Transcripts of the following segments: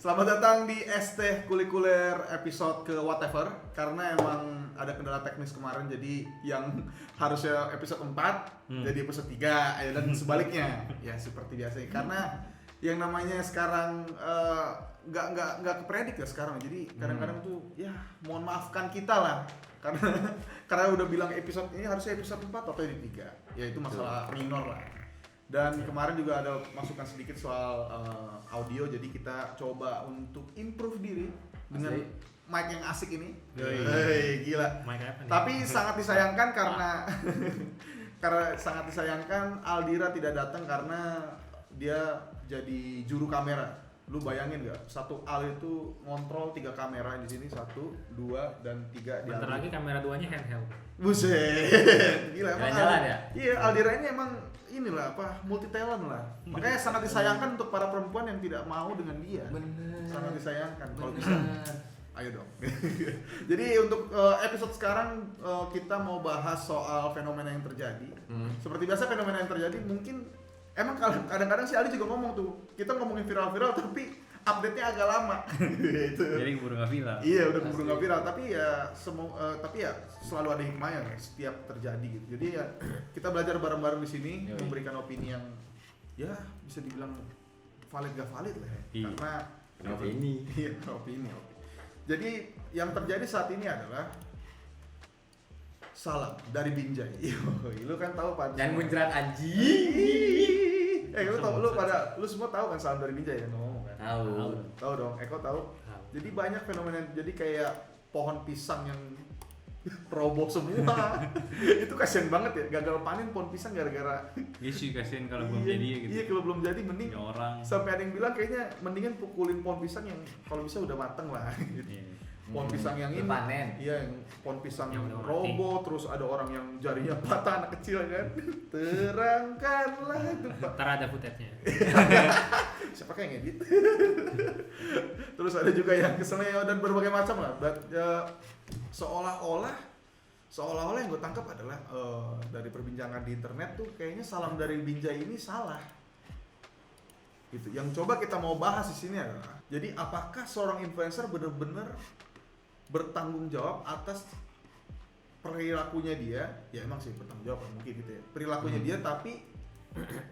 Selamat datang di ST Kulikuler episode ke whatever. Karena emang ada kendala teknis kemarin, jadi yang harusnya episode 4 jadi episode 3 dan sebaliknya. Ya seperti biasa. Karena yang namanya sekarang nggak kepredik ya sekarang. Jadi kadang-kadang tuh ya mohon maafkan kita lah. Karena udah bilang episode ini harusnya episode 4 atau di 3. Ya itu masalah minor lah. Dan kemarin juga ada masukan sedikit soal audio, jadi kita coba untuk improve diri dengan mic yang asik ini. Gila. Tapi sangat disayangkan karena sangat disayangkan Aldira tidak datang karena dia jadi juru kamera. Lu bayangin gak? Satu Al itu ngontrol 3 kamera di sini, 1, 2, dan 3 di bentar lagi kamera 2-nya handheld. Buset, gila emang. Jalan ya? Iya, Aldira ini emang inilah multi talent lah. Makanya sangat disayangkan untuk para perempuan yang tidak mau dengan dia. Bener. Sangat disayangkan kalau bisa. Ayo dong. Jadi untuk episode sekarang kita mau bahas soal fenomena yang terjadi. Seperti biasa fenomena yang terjadi mungkin emang kadang-kadang si Ali juga ngomong tuh, kita ngomongin viral-viral tapi update-nya agak lama. Gitu. Jadi keburu nggak viral. Iya, udah keburu nggak viral, tapi ya selalu ada hikmahnya setiap terjadi gitu. Jadi ya kita belajar bareng-bareng di sini, memberikan opini yang ya bisa dibilang valid gak valid lah ya. Iya. Karena Opini. Iya, opini. Jadi yang terjadi saat ini adalah salam dari Binjai. Lu kan tahu Pak? Jangan muncrat anjing. Lu semua tahu kan salam dari Binjai yang ngomong kan? Tahu dong. Eko tahu. Jadi banyak fenomena, jadi kayak pohon pisang yang roboh semua. Itu kasihan banget ya, gagal panen pohon pisang gara-gara. Iya sih, kasihan kalau belum jadi gitu. Iya, kalau belum jadi mending ya orang. sampai ada yang bilang kayaknya mendingan pukulin pohon pisang yang kalau bisa udah mateng lah gitu. Iya. Pohon pisang yang ini panen. Iya, yang pohon pisang yang Yang udah roboh, terus ada orang yang jarinya patah, anak kecil kan. Terangkanlah itu Pak. Ntar ada footage-nya. Siapa kayak ngedit. Terus ada juga yang keselnya dan berbagai macam lah. Seolah-olah yang gue tangkap adalah dari perbincangan di internet tuh kayaknya salam dari Binjai ini salah. Gitu. Yang coba kita mau bahas di sini adalah, jadi apakah seorang influencer benar-benar bertanggung jawab atas perilakunya dia? Ya emang sih bertanggung jawab mungkin gitu ya. Perilakunya dia tapi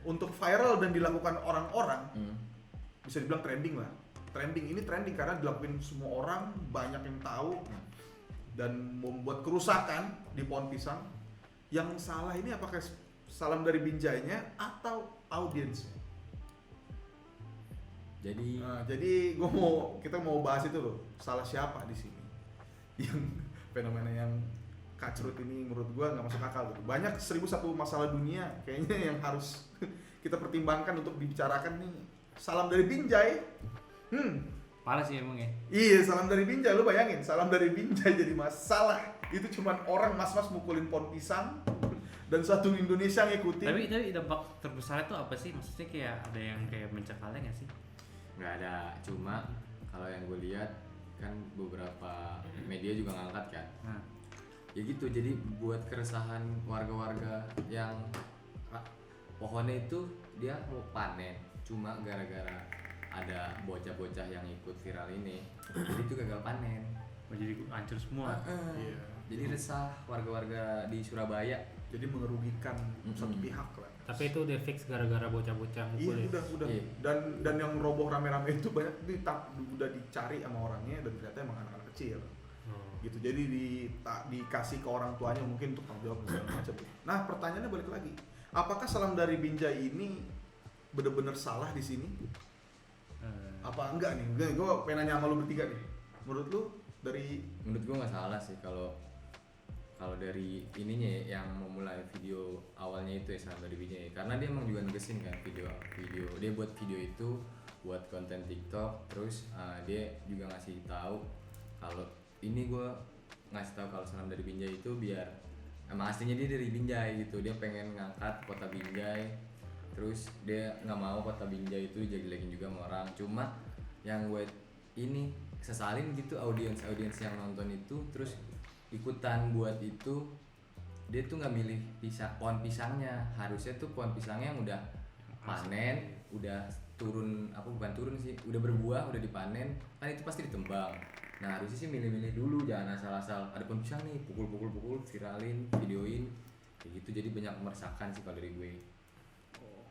untuk viral dan dilakukan orang-orang bisa dibilang trending lah. Ini trending karena dilakuin semua orang, banyak yang tahu dan membuat kerusakan di pohon pisang. Yang salah ini apakah salam dari Binjainya atau audiensnya? Jadi kita mau bahas itu loh, salah siapa di sini? Yang fenomena yang kacrut ini menurut gua nggak masuk akal gitu. Banyak 1001 masalah dunia kayaknya yang harus kita pertimbangkan untuk dibicarakan nih. Salam dari Binjai. Parah sih emang ya. Iya, salam dari Binjai, lu bayangin, salam dari Binjai jadi masalah. Itu cuman orang mas-mas mukulin pohon pisang dan satu Indonesia ngikutin. Tapi dampak terbesarnya tuh apa sih? Maksudnya kayak ada yang kayak mencekalnya nggak sih? Nggak ada, cuma kalau yang gue lihat kan beberapa media juga ngangkat kan. Ya gitu, jadi buat keresahan warga-warga yang pohonnya itu dia mau panen, cuma gara-gara ada bocah-bocah yang ikut viral ini, jadi itu gagal panen. Jadi hancur semua. Iya. Jadi resah warga-warga di Surabaya. Jadi merugikan satu pihak lah. Tapi itu udah fix gara-gara bocah-bocah mukul. Iya, udah. Iya. Dan yang roboh rame-rame itu banyak udah dicari sama orangnya dan ternyata emang anak-anak kecil. Gitu. Jadi dikasih ke orang tuanya mungkin untuk tanggung jawab segala macam. Nah, pertanyaannya balik lagi. Apakah salam dari Binjai ini benar-benar salah di sini? Apa enggak nih? Gue pengen nanya sama lu bertiga nih. Menurut lu Menurut gue nggak salah sih kalau dari ininya ya, yang memulai video awalnya itu ya salam dari Binjai, karena dia emang juga negesin kan video dia buat video itu buat konten TikTok, terus dia juga ngasih tahu kalau ini gue ngasih tahu kalau salam dari Binjai itu biar emang aslinya dia dari Binjai gitu, dia pengen ngangkat kota Binjai, terus dia nggak mau kota Binjai itu dijelekin juga sama orang. Cuma yang gue ini sesalin gitu audiens yang nonton itu terus ikutan buat itu, dia tuh nggak milih pohon pisangnya, harusnya tuh pohon pisangnya yang udah panen, udah turun bukan turun sih, udah berbuah, udah dipanen, kan itu pasti ditembang. Nah harusnya sih milih-milih dulu, jangan asal-asal ada pohon pisang nih pukul, viralin, videoin kayak gitu, jadi banyak meresahkan sih kalau dari gue. Oh.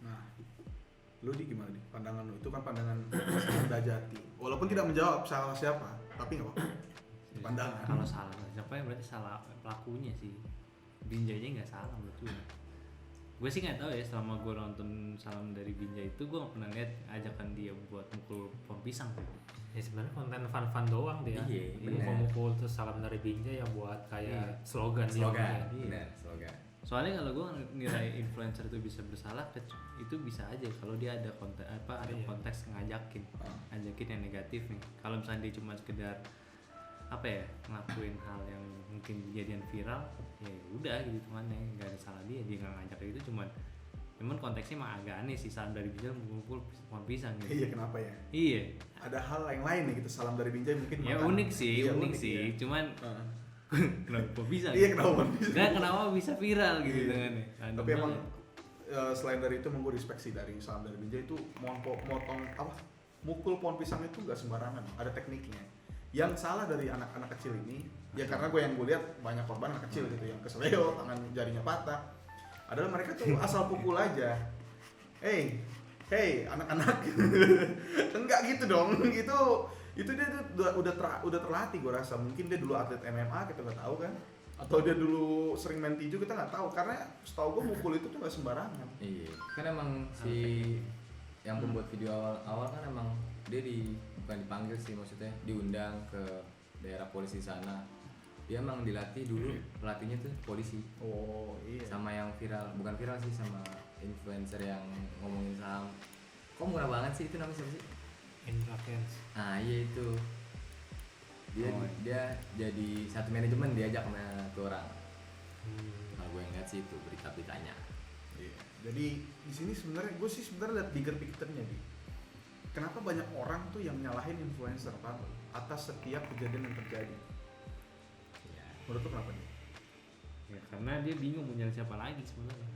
Nah, lu di gimana nih pandangan lu? Itu kan pandangan Anda Jati. Walaupun tidak menjawab salah siapa, tapi nggak apa-apa. Pandangan. Kalau salah siapa ya berarti salah pelakunya sih. Binjainya nggak salah menurut gue. Gue sih nggak tahu ya, selama gue nonton Salam dari Binjai itu gue nggak pernah lihat ajakan dia buat mukul pohon pisang tuh. Ya sebenarnya konten fun doang dia. Iya, bener. Mukul terus Salam dari Binjai yang buat kayak slogan dia. Benar, slogan. Soalnya kalau gue nilai influencer itu bisa bersalah, itu bisa aja kalau dia ada konten ada Iya. konteks ngajakin yang negatif nih. Kalau misalnya dia cuma sekedar ngelakuin hal yang mungkin kejadian viral, ya udah gitu temannya, nggak ada salah dia nggak ngajak itu, cuman konteksnya mah agak aneh sih. Salam dari Binjai mukul pohon pisang gitu. Iya, kenapa ya? Iya. Ada hal yang lain nih gitu, Salam dari Binjai mungkin Ya makan. unik sih, Iya, unik sih. ya. Cuman kenapa bisa? Iya, kenapa bisa? Nggak, kenapa bisa viral gitu Iya. dengan Tapi emang selain dari itu emang gue respect sih dari Salam dari Binjai itu mukul pohon pisang itu nggak sembarangan, ada tekniknya. Yang salah dari anak-anak kecil ini, ya karena gue lihat banyak korban anak kecil gitu yang keseleo, tangan jarinya patah, adalah mereka tuh asal pukul aja. Hey anak-anak, enggak gitu dong. Itu dia tuh udah terlatih, gue rasa. Mungkin dia dulu atlet MMA, kita nggak tahu kan, atau dia dulu sering main tinju, kita nggak tahu. Karena setahu gue mukul itu tuh nggak sembarangan. Iya, kan emang si yang pembuat video awal kan emang dia bukan dipanggil sih, maksudnya diundang ke daerah polisi sana. Dia emang dilatih dulu, pelatihnya tuh polisi. Oh iya. Sama yang bukan viral sih, sama influencer yang ngomongin saham. Kok murah banget sih, itu namanya siapa sih? Indra Kens. Nah iya itu. Dia jadi satu manajemen, diajak sama tuh orang. Kalau gue ngeliat sih itu berita-beritanya. Iya. Jadi di sini sebenarnya gue sih lihat bigger picture-nya nih. Kenapa banyak orang tuh yang nyalahin influencer atas setiap kejadian yang terjadi? Ya, Menurut lu kenapa nih? Ya karena dia bingung mau nyari siapa lagi sebenarnya.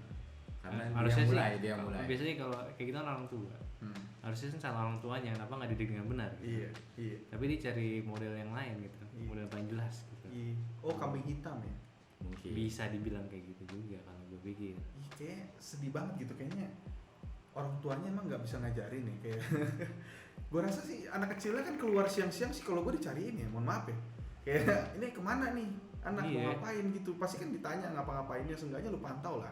karena Harusnya dia mulai. Biasanya kalau kayak kita orang tua, harusnya kan salah orang tuanya, kenapa nggak didik dengan benar? Iya. Tapi dia cari model yang lain gitu, Iya. model paling jelas gitu. Iya. Oh, kambing hitam ya? Mungkin. Bisa dibilang kayak gitu juga kalau gue pikir. Ih, kayak sedih banget gitu kayaknya. Orang tuanya emang nggak bisa ngajarin nih kayak. Gue rasa sih anak kecilnya kan keluar siang-siang sih kalau gue dicariin ya, mohon maaf ya. Kayak ini kemana nih? Anak mau Iya. ngapain gitu? Pasti kan ditanya ngapa-ngapainnya, seenggaknya lu pantau lah.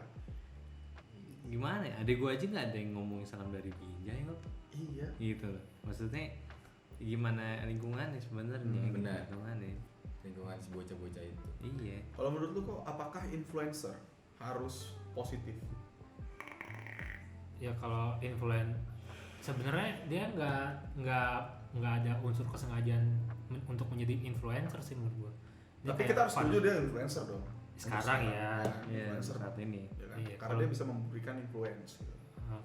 Gimana ya? Adik gue aja nggak ada yang ngomongin Salam dari Binjai kok. Iya. Gitu loh. Maksudnya gimana lingkungannya sebenarnya? benar. Lingkungannya. Lingkungan si bocah-bocah itu. Iya. Kalau menurut lu kok apakah influencer harus positif? Ya kalau sebenarnya dia nggak ada unsur kesengajaan untuk menjadi influencer sih menurut gua. Dia Tapi kayak kita harus fun. setuju dia influencer dong. Sekarang ya. Iya, influencer saat ini. ya kan? Iya, Karena kalau- dia bisa memberikan influence. Gitu.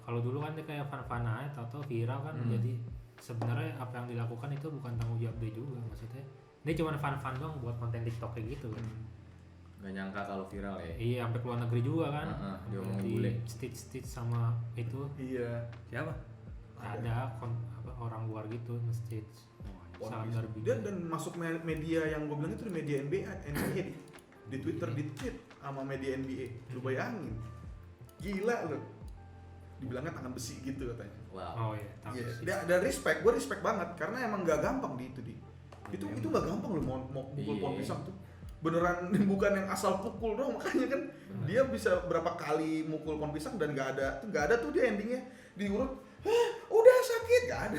Kalau dulu kan dia kayak fun aja, tau viral kan. Jadi sebenarnya apa yang dilakukan itu bukan tanggung jawab dia juga, maksudnya dia cuma fun doang buat konten TikTok kayak gitu kan. Gak nyangka kalau viral ya. Iya, sampai keluar negeri juga kan. Dia ngomongin Di bule. stitch sama itu Iya. Siapa? ada orang luar gitu nge-stitch. One Salam Piece. dari Dia Binjai. dan masuk media yang gue bilang itu di media NBA di Twitter di tweet sama media NBA. Lu bayangin, gila lu. Dibilangnya tangan besi gitu katanya. Wow. Oh iya, tahu Iya. sih. Dan respect, gue respect banget karena emang nggak gampang itu nggak gampang lu mau mukul pohon Iya. pisang tuh. Beneran bukan yang asal pukul doang, makanya kan dia bisa berapa kali mukul pohon pisang dan nggak ada tuh dia endingnya diurut. Udah sakit, nggak ada.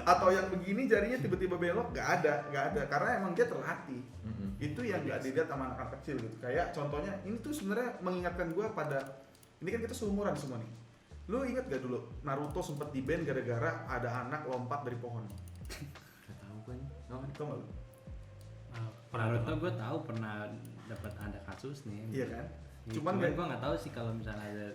Atau yang begini jarinya tiba-tiba belok, nggak ada karena emang dia terlatih. Itu yang nggak dilihat sama anak-anak kecil gitu. Kayak contohnya ini tuh sebenarnya mengingatkan gue pada ini kan kita seumuran semua nih. Lu inget gak dulu Naruto sempat di-ban gara-gara ada anak lompat dari pohon? Gak tahu kan. Tau gak lu? Pernah Naruto dengar. gue tahu pernah dapat ada kasus nih. Iya kan? Cuman Cuman gue nggak tahu sih kalau misalnya ada.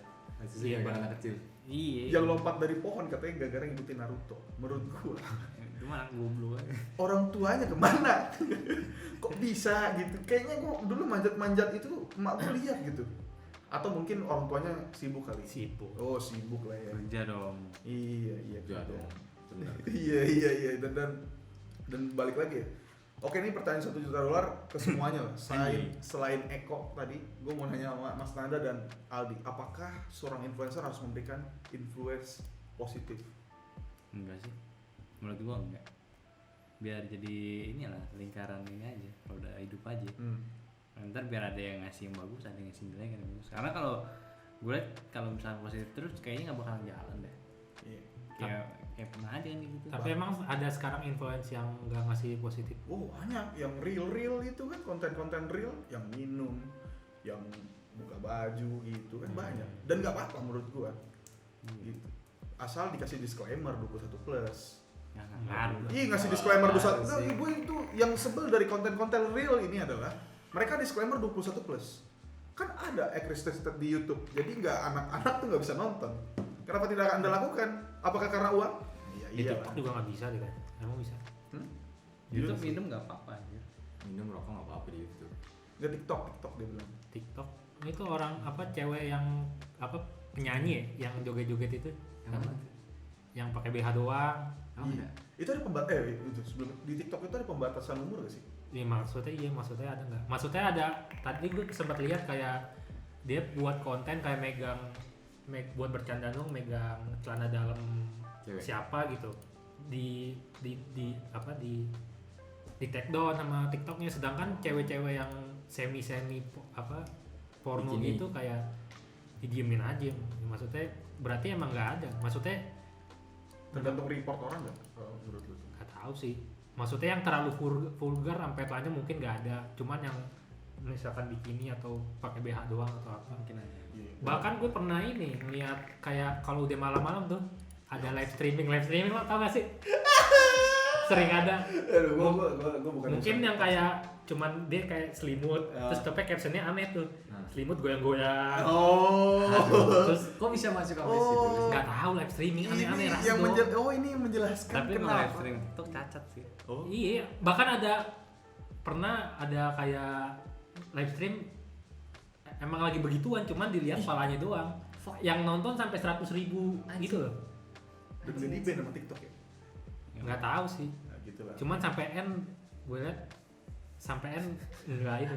Iya, bukan anak kecil. Iya. yang lompat dari pohon katanya gara-gara ngikutin Naruto. Menurut gua Itu mah anak goblok aja. orang tuanya kemana? Kok bisa gitu? Kayaknya gua dulu manjat-manjat itu emak gua lihat gitu. Atau mungkin orang tuanya sibuk kali. Sibuk. Oh sibuk lah ya. Kerja dong. Iya Ya dong. Benar. iya dan balik lagi ya. Oke, ini pertanyaan $1 juta ke semuanya lah. Selain Eko tadi, gue mau nanya sama Mas Nanda dan Aldi, apakah seorang influencer harus memberikan influence positif? Enggak sih, menurut gua enggak. Biar jadi inilah lingkaran ini aja, udah hidup aja. Ntar biar ada yang ngasih yang bagus, ada yang ngasih jelek, yang bagus. Karena kalau gue liat kalau misalnya positif terus kayaknya nggak bakalan jalan deh. Iya. Kayak pernah aja nih gitu. Tapi emang ada sekarang influence yang nggak ngasih positif. Oh banyak, yang real itu kan konten-konten real, yang minum, yang buka baju gitu kan banyak. Dan nggak apa-apa menurut gua. Gitu. Asal dikasih disclaimer 21 plus. Ya, nggak ngaruh. Iya ngasih disclaimer 21 sih. nah, gue itu yang sebel dari konten-konten real ini adalah mereka disclaimer 21 plus. Kan ada restricted di YouTube, jadi nggak anak-anak tuh nggak bisa nonton. Kenapa tidak Anda lakukan? Apakah karena uang? Di Iya TikTok juga nggak bisa deh kan? Emang bisa? YouTube minum nggak apa-apa aja. Minum rokok nggak apa-apa di YouTube. Nggak TikTok dia bilang. TikTok itu orang apa cewek yang apa penyanyi ya, yang joget-joget itu Yang mana? yang pakai BH doang. Iya. Itu ada itu sebelum di TikTok itu ada pembatasan umur gak sih? Iya maksudnya ada nggak? Maksudnya ada, tadi gue sempat lihat kayak dia buat konten kayak buat bercanda dong megang celana dalam Cewek. siapa gitu di take down sama TikToknya, sedangkan cewek-cewek yang semi porno Bikini. gitu kayak didiemin aja. Maksudnya berarti emang nggak ada, maksudnya Tergantung report orang nggak? Menurut lu? nggak tahu sih, maksudnya yang terlalu vulgar sampai telanjang mungkin nggak ada, cuman yang misalkan bikini atau pakai BH doang atau apa. Mungkin aja. Iya. Bahkan gue pernah ini ngeliat kayak kalau udah malam-malam tuh ada live streaming lo tau gak sih? Sering ada. Aduh, gua bukan. Mungkin yang kayak cuman dia kayak selimut, terus tapi captionnya aneh tuh, selimut goyang-goyang. Oh. Terus Kok bisa masuk ke Oh. situ? nggak tahu live streaming aneh-aneh Ini rasanya. ini yang menjelaskan Tapi kenapa. live stream TikTok cacat sih. Oh. Iya, bahkan pernah ada kayak live stream emang lagi begituan, cuman dilihat palanya doang. Yang nonton sampai 100.000 gitu loh. Dan udah di ban sama TikTok ya. Nggak tahu sih. Nah, gitu lah. Cuman sampai N gue liat sampai N enggak itu.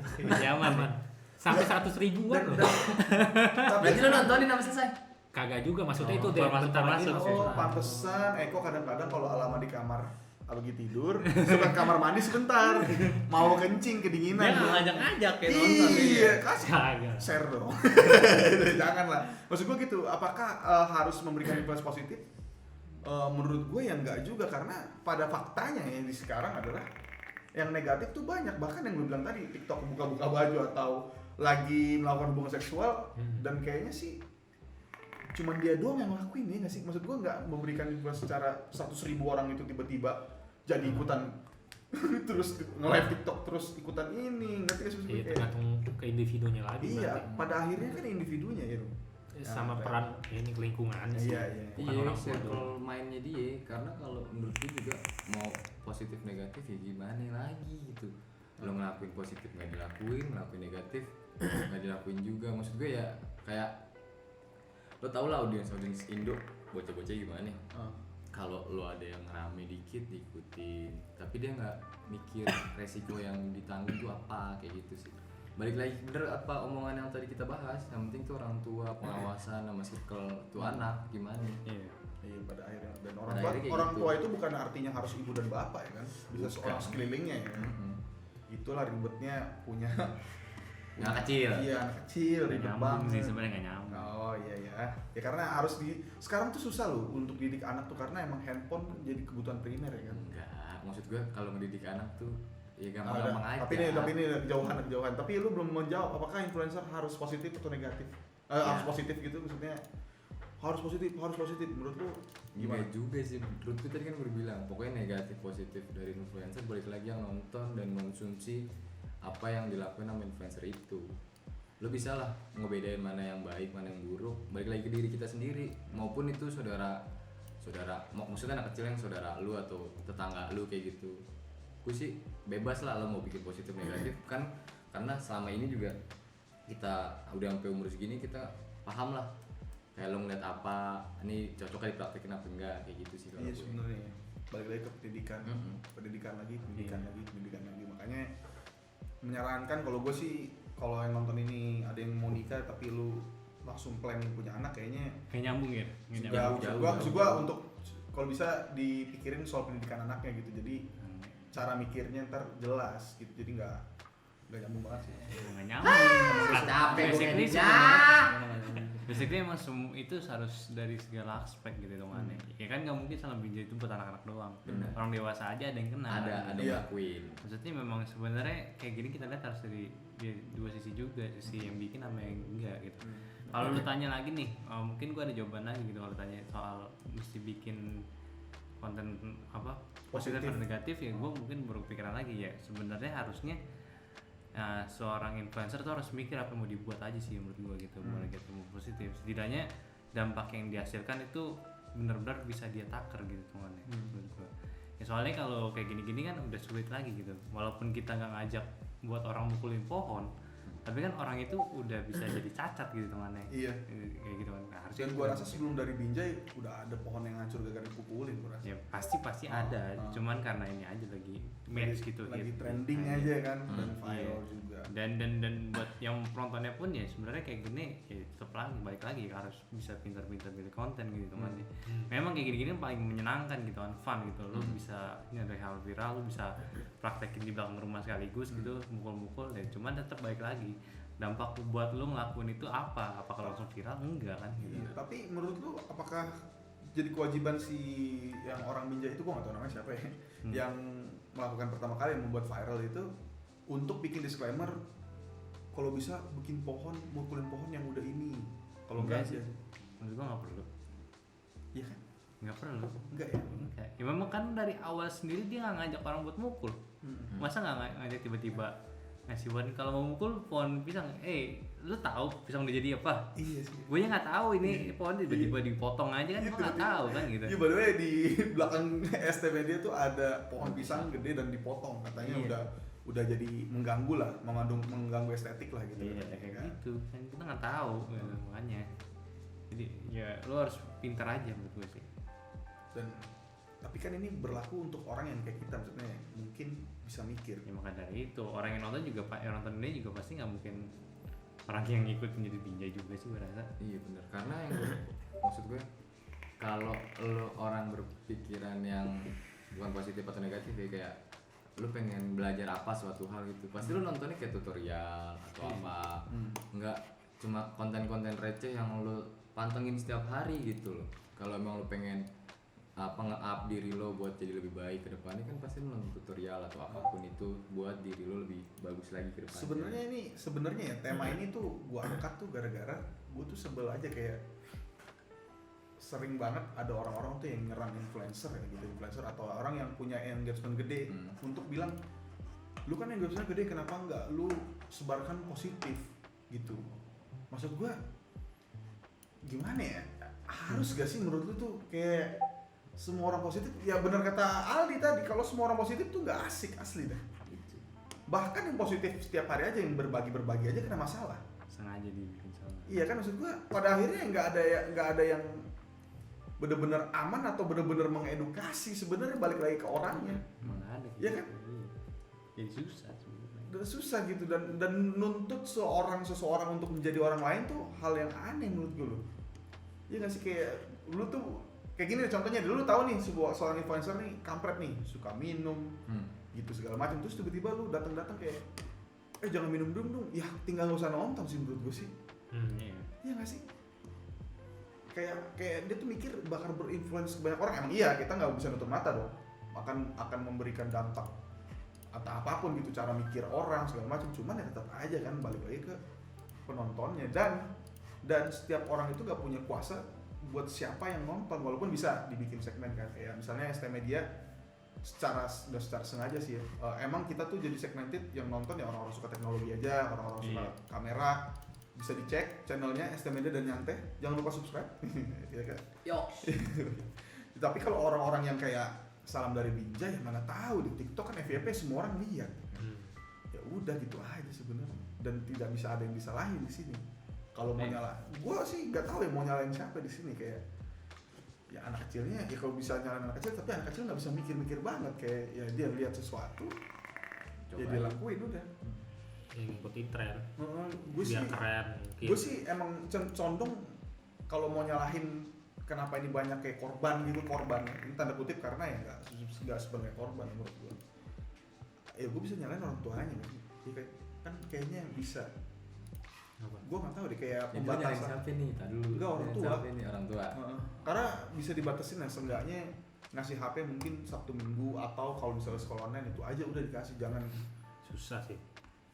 Aman. Sampai 100.000-an loh. Tapi Berarti lo nontonin sampai selesai? Kagak juga, maksudnya itu Oh, deh masuk, bentar lagi masuk. masuk. oh, pantesan Eko kadang-kadang kalau Alama di kamar lagi tidur, suka ke kamar mandi sebentar, mau kencing kedinginan. Dia nggak ngajak-ngajak kayak nonton. Iya, kasih Kagak. share dong. Jangan lah. Maksud gue gitu, apakah harus memberikan influence positif? Menurut gue ya enggak juga, karena pada faktanya yang di sekarang adalah yang negatif tuh banyak. Bahkan yang lu bilang tadi, TikTok buka-buka baju atau lagi melakukan hubungan seksual, dan kayaknya sih cuman dia doang yang ngelakuin ya nggak sih? Maksud gue nggak memberikan influence secara 100.000 orang itu tiba-tiba jadi ikutan terus nge-live TikTok terus ikutan ini, ngerti nggak sih? Maksud gue Iya, kayak- tergantung ke individunya lagi Iya, berarti. pada akhirnya kan individunya ya. Sama peran ini lingkungan sih. Iya, iya. Bukan Iya, orang tua circle doang. mainnya dia. Karena kalau menurut gue juga mau positif negatif ya gimana lagi gitu. Lo ngelakuin positif nggak dilakuin, ngelakuin negatif nggak dilakuin juga. Maksud gue ya kayak lo tau lah audiens Indo bocah-bocah gimana nih. Kalau lo ada yang rame dikit diikutin, tapi dia nggak mikir resiko yang ditanggung tuh apa, kayak gitu sih. Balik lagi bener apa omongan yang tadi kita bahas, yang penting tuh orang tua, pengawasan sama circle tuh anak gimana. Iya. Iya, pada akhirnya. Dan Pada orang tua, akhirnya kayak orang gitu. tua itu bukan artinya harus ibu dan bapak ya kan, bisa Bukan. seorang sekelilingnya ya kan. Itulah ribetnya punya Nggak kecil. Iya, anak kecil Nggak ribet nyambung banget. sih sebenarnya, nggak nyambung. Oh iya ya. Ya karena harus sekarang tuh susah loh untuk didik anak tuh, karena emang handphone jadi kebutuhan primer ya kan. Enggak, maksud gue kalau mendidik anak tuh ya Ada. gampang-gampang aja. Tapi ini kejauhan. Tapi lu belum menjawab apakah influencer harus positif atau negatif? Harus positif gitu maksudnya. Harus positif. Menurut lu gimana? Gimana juga sih, menurut gue tadi kan gue bilang pokoknya negatif positif dari influencer, balik lagi yang nonton dan konsumsi apa yang dilakukan sama influencer itu. Lo bisa lah ngebedain mana yang baik mana yang buruk, balik lagi ke diri kita sendiri, maupun itu saudara maksudnya anak kecil yang saudara lu atau tetangga lu kayak gitu. Gue sih bebas lah lo mau bikin positif negatif kan, karena selama ini juga kita udah sampai umur segini kita paham lah kayak lo ngeliat apa ini cocoknya dipraktekin apa enggak kayak gitu sih kalau Iya gue. sebenarnya balik lagi ke pendidikan, Mm-mm. pendidikan lagi, makanya menyarankan kalau gue sih kalau yang nonton ini ada yang mau nikah tapi lu langsung planning punya anak kayaknya Kayak nyambung ya. Nggak Jauh, nyambung. maksud gua untuk kalau bisa dipikirin soal pendidikan anaknya gitu, jadi cara mikirnya ntar jelas gitu, jadi nggak nyambung banget sih. Nggak nyambung. Capek gua Basically ngeditnya. sebenarnya basically emang itu harus dari segala aspek gitu teman-teman. Ya kan nggak mungkin salam binjai itu buat anak-anak doang. Benar. Orang dewasa aja ada yang kena. ada gitu. Iya. yang lakuin. Maksudnya memang sebenarnya kayak gini kita lihat harus dari dua sisi juga, sisi yang bikin sama yang enggak gitu. Kalau lu tanya lagi nih, mungkin gua ada jawaban lagi gitu kalau tanya soal mesti bikin konten apa positif Positif. atau negatif ya gua mungkin berpikiran lagi ya sebenarnya harusnya seorang influencer tuh harus mikir apa yang mau dibuat aja sih menurut gua gitu, mau negatif mau positif, setidaknya dampak yang dihasilkan itu benar-benar bisa dia takar gitu teman menurut gua. Ya soalnya kalau kayak gini-gini kan udah sulit lagi gitu, walaupun kita nggak ngajak buat orang mukulin pohon, tapi kan orang itu udah bisa jadi cacat gitu temannya. Iya. Kayak gitu kan. Nah, harusnya Dan gua rasa sebelum dari Binjai udah ada pohon yang hancur gara-gara dipukulin gua rasa. ya pasti ada, cuman karena ini aja lagi match gitu lagi gitu. trending Nah, aja kan dan Iya. viral juga. dan buat yang penontonnya pun ya sebenarnya kayak gini ya tetap lagi balik lagi harus bisa pintar-pintar pilih konten gitu teman. Memang kayak gini-gini paling menyenangkan gitu kan, fun gitu. Lu bisa ini ada hal viral, lu bisa praktekin di belakang rumah sekaligus gitu, mukul-mukul ya. Cuman tetap balik lagi dampak buat lu ngelakuin itu apa? Apakah langsung viral? Enggak kan gitu. Iya, tapi menurut lu apakah jadi kewajiban si yang orang Binjai itu, gua nggak tahu namanya siapa ya, yang melakukan pertama kali yang membuat viral itu untuk bikin disclaimer kalau bisa bikin pohon, mukulin pohon yang udah ini. Kalau enggak sih. sih. Menurut gua nggak perlu. Iya kan? Nggak perlu. Enggak ya? Enggak. Ya memang kan dari awal sendiri dia nggak ngajak orang buat mukul. Masa nggak ngajak tiba-tiba ngasih warning kalau mau mukul pohon pisang, lu tahu pisang udah jadi apa? Iya sih. Gue nggak tahu ini pohon tiba-tiba dipotong aja kan, gue nggak tahu kan gitu. Iya, by the way di belakang ST Media tuh ada pohon pisang gede dan dipotong, katanya Iya. udah jadi mengganggu lah, mengganggu estetik lah gitu. Iya katanya, kayak kan. gitu kan kita nggak tahu gitu, makanya. Jadi ya lu harus pintar aja menurut gue sih. Dan tapi kan ini berlaku untuk orang yang kayak kita, maksudnya mungkin bisa mikir. Ya maka dari itu orang yang nonton juga yang nonton ini juga pasti nggak mungkin orang yang ikut menjadi binjai juga sih gue rasa. Iya benar, karena yang maksud gue kalau lo orang berpikiran yang bukan positif atau negatif ya, kayak lo pengen belajar apa suatu hal gitu, pasti lo nontonnya kayak tutorial atau apa, nggak cuma konten-konten receh yang lo pantengin setiap hari gitu loh. Kalau emang lo pengen nge-up diri lo buat jadi lebih baik ke depannya kan pasti lo nonton tutorial atau apapun itu buat diri lo lebih bagus lagi ke depannya. Sebenarnya ya tema ini tuh gua angkat tuh gara-gara gua tuh sebel aja, kayak sering banget ada orang-orang tuh yang nyerang influencer ya gitu, influencer atau orang yang punya engagement gede untuk bilang lu kan engagementnya gede, kenapa enggak lu sebarkan positif gitu. Maksud gua gimana ya, harus gak sih menurut lu tuh kayak semua orang positif? Ya benar kata Aldi tadi, kalau semua orang positif tuh nggak asik asli dah. Bahkan yang positif setiap hari aja, yang berbagi aja kena masalah. Sengaja dibikin salah. Iya kan, maksud gua pada akhirnya nggak ada yang benar-benar aman atau benar-benar mengedukasi. Sebenarnya balik lagi ke orangnya. Mana ada gitu. Iya kan? Iya. Jadi susah sebenarnya. Dan susah gitu, dan nuntut seseorang untuk menjadi orang lain tuh hal yang aneh menurut gue loh. Iya nggak sih, kayak lu tuh kayak gini contohnya, dulu tahu nih seorang influencer nih kampret nih, suka minum gitu segala macam, terus tiba-tiba lu datang kayak jangan minum dong, ya tinggal nggak usah nonton sih menurut gue sih. Iya. Iya nggak sih, kayak dia tuh mikir bakal berinfluence ke banyak orang. Emang iya, kita nggak bisa nutup mata dong, akan memberikan dampak atau apapun gitu, cara mikir orang segala macam, cuman ya tetap aja kan balik lagi ke penontonnya, dan setiap orang itu gak punya kuasa buat siapa yang nonton, walaupun bisa dibikin segmen kan, kayak misalnya ST Media secara sengaja sih ya, emang kita tuh jadi segmented yang nonton ya orang-orang suka teknologi aja, orang-orang suka kamera. Bisa dicek channelnya ST Media dan Nyantai, jangan lupa subscribe. Ya kan? Yo. Tapi kalau orang-orang yang kayak salam dari Binjai, ya mana tahu di TikTok kan FYP semua orang lihat. Ya udah gitu aja sebenarnya, dan tidak bisa ada yang disalahin di sini. Kalau mau nyala, gue sih nggak tahu ya mau nyalain siapa di sini, kayak ya anak kecilnya ya kalau bisa nyalain anak kecil, tapi anak kecil nggak bisa mikir-mikir banget, kayak ya dia lihat sesuatu ya dia lakuin udah. Yang ngikutin tren Gue sih biar keren mungkin. gue sih emang condong kalau mau nyalahin kenapa ini banyak kayak korban gitu, korban ini tanda kutip karena ya nggak sebenarnya korban menurut gue. Ya gue bisa nyalain orang tuanya ya, kan kayaknya bisa. Apa? Gue nggak tahu deh kayak Itu nyalain pembatasan. siapa nih? Tadi dulu. Enggak, orang Nyalain tua. siapa nih? Orang tua. Karena bisa dibatasin ya, seenggaknya ngasih HP mungkin Sabtu Minggu, atau kalau misalnya sekolah online itu aja udah dikasih, jangan Susah sih.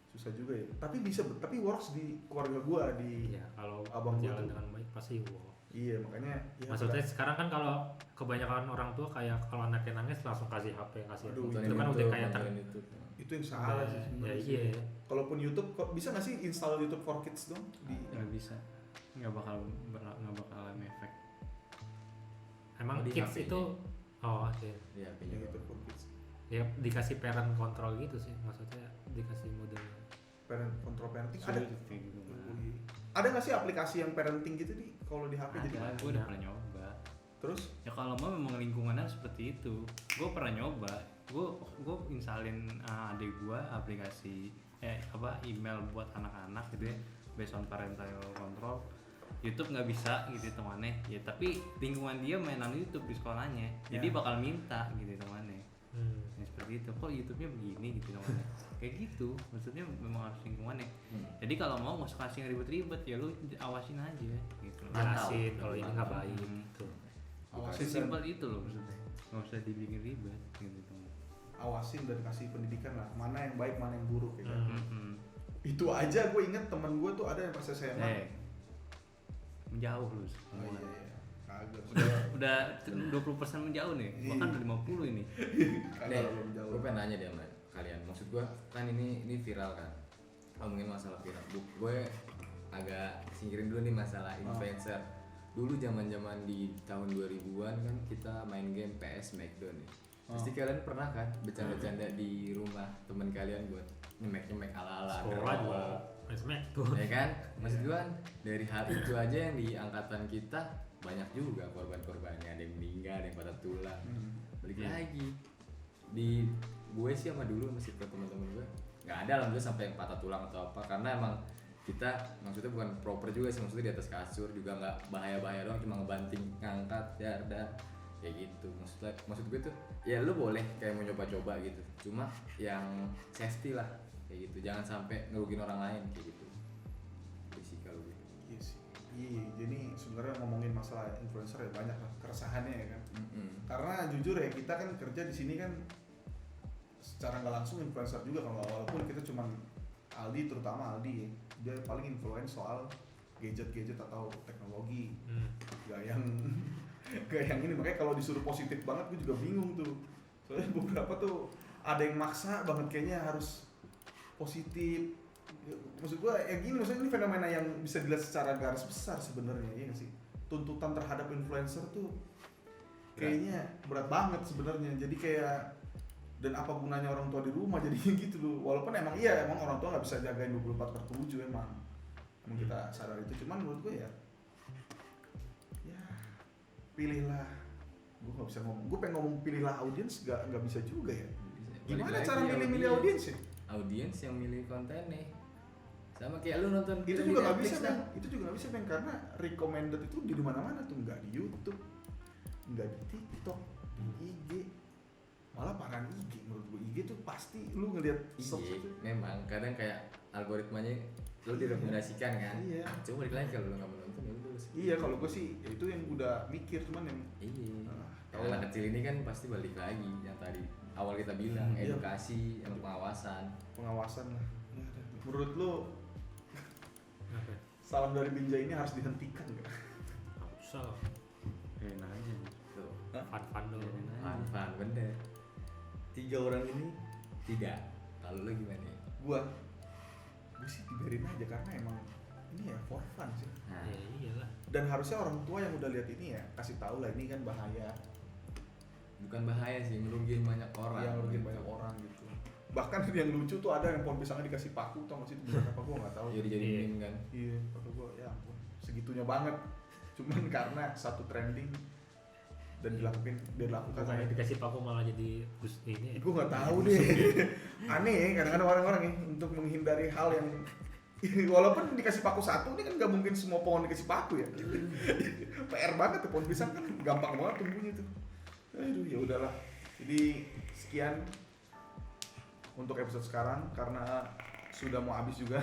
susah juga ya. Tapi bisa, tapi works di keluarga gue, di Ya kalau Abang gua jalan tuh. dengan baik pasti wow. iya makanya ya, Maksudnya sekarang kan kalau kebanyakan orang tua kayak kalau anaknya nangis langsung kasih HP, kasih Aduh, itu itu kan udah kayak nontonin YouTube. itu yang salah sih ya sebenarnya sih. iya. Kalaupun YouTube, kok bisa nggak sih install YouTube for Kids dong? Nggak bisa, nggak bakalan efek. Emang Oh, di kids HP-nya. itu oke. Iya, Yang punya YouTube for Kids. Ya dikasih parent control gitu sih, maksudnya dikasih model. Control parenting Sulit ada. kayak gitu mah. Ada nggak sih aplikasi yang parenting gitu di kalau di HP jadi? Ada, gue udah pernah nyoba. Terus? Ya kalau mau memang lingkungannya seperti itu, gue pernah nyoba. Gue installin adik gue aplikasi email buat anak-anak gitu ya, based on parental control. YouTube nggak bisa gitu temannya, ya tapi lingkungan dia mainan YouTube di sekolahnya, jadi Ya. bakal minta gitu temannya. Ya, seperti itu, kok YouTube-nya begini gitu temannya. Kayak gitu, maksudnya memang harus lingkungannya. Jadi kalau mau nggak usah kasih yang ribet-ribet, ya lu awasin aja gitu. Jelasin kalau ini nggak Mantap. baik gitu. Awasin dan, Sesimpel itu loh maksudnya, nggak usah dibikin ribet gitu teman. awasin dan kasih pendidikan lah, mana yang baik mana yang buruk ya kan. Itu aja gue inget temen gue tuh ada yang pas SMA. Menjauh lu. Oh iya iya. Kagak. Udah 20% menjauh nih, bahkan udah 50 ini. Kagak belum jauh. Gue pengen nanya deh sama kalian. Maksud gue kan ini viral kan. Ngomongin masalah viral. Gue agak singkirin dulu nih masalah influencer. Dulu zaman-zaman di tahun 2000-an kan kita main game PS Smackdown nih. Pasti kalian pernah kan bercanda-canda di rumah teman kalian buat nyemek-nyemek ala-ala Sekolah juga Smack tuh. ya kan? Maksud gue kan dari hal itu aja yang di angkatan kita banyak juga korban-korbannya, ada yang meninggal, ada yang patah tulang. Balik lagi di gue sih sama dulu masih ke teman-teman gue nggak ada alhamdulillah sampai yang patah tulang atau apa, karena emang kita maksudnya bukan proper juga sih, maksudnya di atas kasur juga nggak bahaya-bahaya doang, cuma ngebanting ngangkat ya udah kayak gitu. Maksud gue tuh ya lu boleh kayak mau coba-coba gitu, cuma yang safety lah kayak gitu, jangan sampai ngerugin orang lain kayak gitu. Itu sih kalau gue. Iya sih. Iya, jadi sebenarnya ngomongin masalah influencer ya banyak lah keresahannya ya kan. Karena jujur ya kita kan kerja di sini kan secara nggak langsung influencer juga, kalau walaupun kita cuman Aldi, terutama Aldi ya, dia paling influence soal gadget-gadget atau teknologi. Gak yang ini, makanya kalau disuruh positif banget gue juga bingung tuh. Soalnya beberapa tuh ada yang maksa banget kayaknya harus positif. Maksud gue ya gini, maksudnya ini fenomena yang bisa dilihat secara garis besar sebenarnya, ya nggak sih? Tuntutan terhadap influencer tuh kayaknya berat banget sebenarnya. Jadi kayak, dan apa gunanya orang tua di rumah jadi gitu loh. Walaupun emang orang tua nggak bisa jagain 24/7 emang kita sadar itu. Cuman menurut gue ya pilihlah. Gue nggak bisa ngomong. Gue pengen ngomong pilihlah audiens, nggak bisa juga ya. Gimana Balik cara lagi, milih-milih audiens ya? Audiens yang milih kontennya sama kayak lu nonton Itu film juga di nggak Netflix bisa kan? kan? Itu juga nggak bisa kan, karena recommended itu di mana-mana tuh, nggak di YouTube, nggak di TikTok, di IG. Malah parah IG menurut gue. IG tuh pasti lu ngeliat search Iya, itu. memang kadang kayak algoritmanya lu direkomendasikan kan. Iya. Coba balik lagi kalau lu nggak mau nonton ya udah. Iya, kalau gue sih ya itu yang udah mikir, cuman yang Iya. tahu Kalau lah. anak kecil ini kan pasti balik lagi yang tadi awal kita bilang Iya. edukasi, yang pengawasan. pengawasan lah. Ya, menurut lu Oke. salam dari Binjai ini harus dihentikan nggak? Nggak usah. Biarin aja. Tuh, Fun dulu. fun bener. 3 orang ini tidak. Kalau lu gimana? Gue sih dibiarin aja karena emang ini ya for fun sih. Nah, Ya iyalah. Dan harusnya orang tua yang udah lihat ini ya kasih tahu lah, ini kan bahaya, bukan bahaya sih, ngerugiin banyak orang. yang rugiin gitu. banyak orang gitu. Bahkan yang lucu tuh ada yang pohon pisangnya dikasih paku, tau gak sih itu beneran apa gua nggak tahu. jadi meme kan. Iya, kata gua ya ampun, segitunya banget. Cuman karena satu trending dan dia lakukan Bukannya kayak dikasih paku malah jadi bus ini ya. gue nggak tahu deh. Aneh ya kadang-kadang orang-orang ya untuk menghindari hal yang walaupun dikasih paku satu ini kan nggak mungkin semua pohon dikasih paku ya. PR banget tuh pohon pisang kan gampang banget tumbuhnya tuh. Aduh ya udahlah. Jadi sekian untuk episode sekarang karena sudah mau habis juga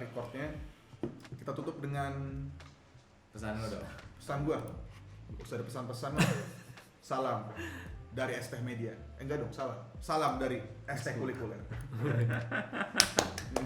recordnya. Kita tutup dengan Pesan lo dong. pesan gua. Usah ada pesan-pesan lah. Salam dari ST Media. Enggak dong, salah. Salam dari ST Kulikuler.